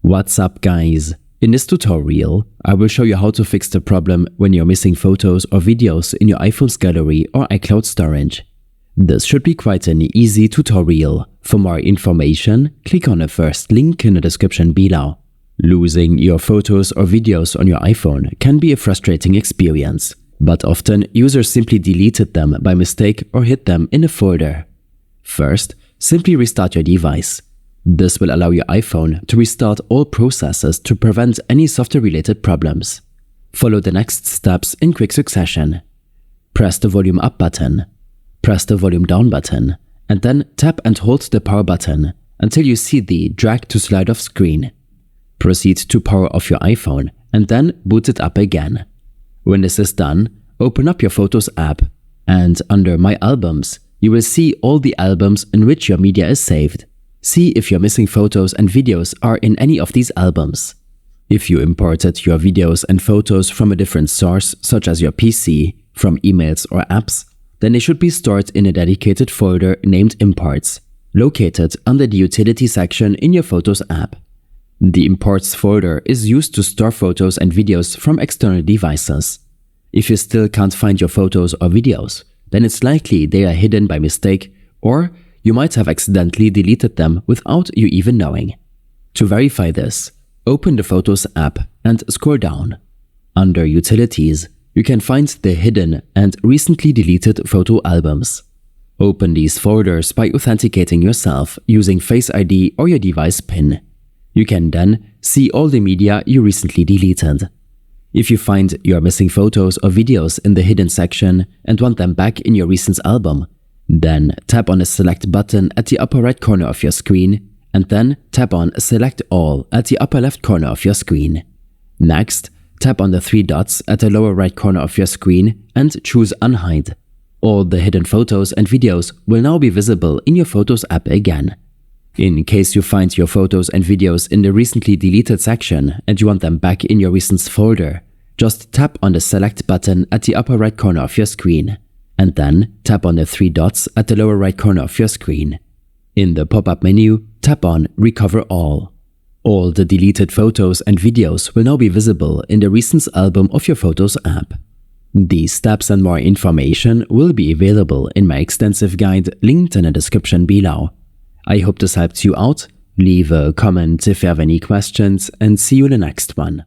What's up, guys? In this tutorial, I will show you how to fix the problem when you're missing photos or videos in your iPhone's gallery or iCloud storage. This should be quite an easy tutorial. For more information, click on the first link in the description below. Losing your photos or videos on your iPhone can be a frustrating experience, but often users simply deleted them by mistake or hid them in a folder. First, simply restart your device. This will allow your iPhone to restart all processes to prevent any software-related problems. Follow the next steps in quick succession. Press the volume up button, press the volume down button, and then tap and hold the power button until you see the drag to slide off screen. Proceed to power off your iPhone and then boot it up again. When this is done, open up your Photos app, and under My Albums, you will see all the albums in which your media is saved. See if your missing photos and videos are in any of these albums. If you imported your videos and photos from a different source, such as your PC, from emails or apps, then they should be stored in a dedicated folder named Imports, located under the Utility section in your Photos app. The Imports folder is used to store photos and videos from external devices. If you still can't find your photos or videos, then it's likely they are hidden by mistake, or you might have accidentally deleted them without you even knowing. To verify this, open the Photos app and scroll down. Under Utilities, you can find the hidden and recently deleted photo albums. Open these folders by authenticating yourself using Face ID or your device PIN. You can then see all the media you recently deleted. If you find your missing photos or videos in the hidden section and want them back in your recent album, then tap on the Select button at the upper right corner of your screen, and then tap on Select All at the upper left corner of your screen. Next, tap on the three dots at the lower right corner of your screen and choose Unhide. All the hidden photos and videos will now be visible in your Photos app again. In case you find your photos and videos in the recently deleted section and you want them back in your Recents folder, just tap on the Select button at the upper right corner of your screen, and then tap on the three dots at the lower right corner of your screen. In the pop-up menu, tap on Recover All. All the deleted photos and videos will now be visible in the Recents album of your Photos app. These steps and more information will be available in my extensive guide linked in the description below. I hope this helped you out. Leave a comment if you have any questions, and see you in the next one.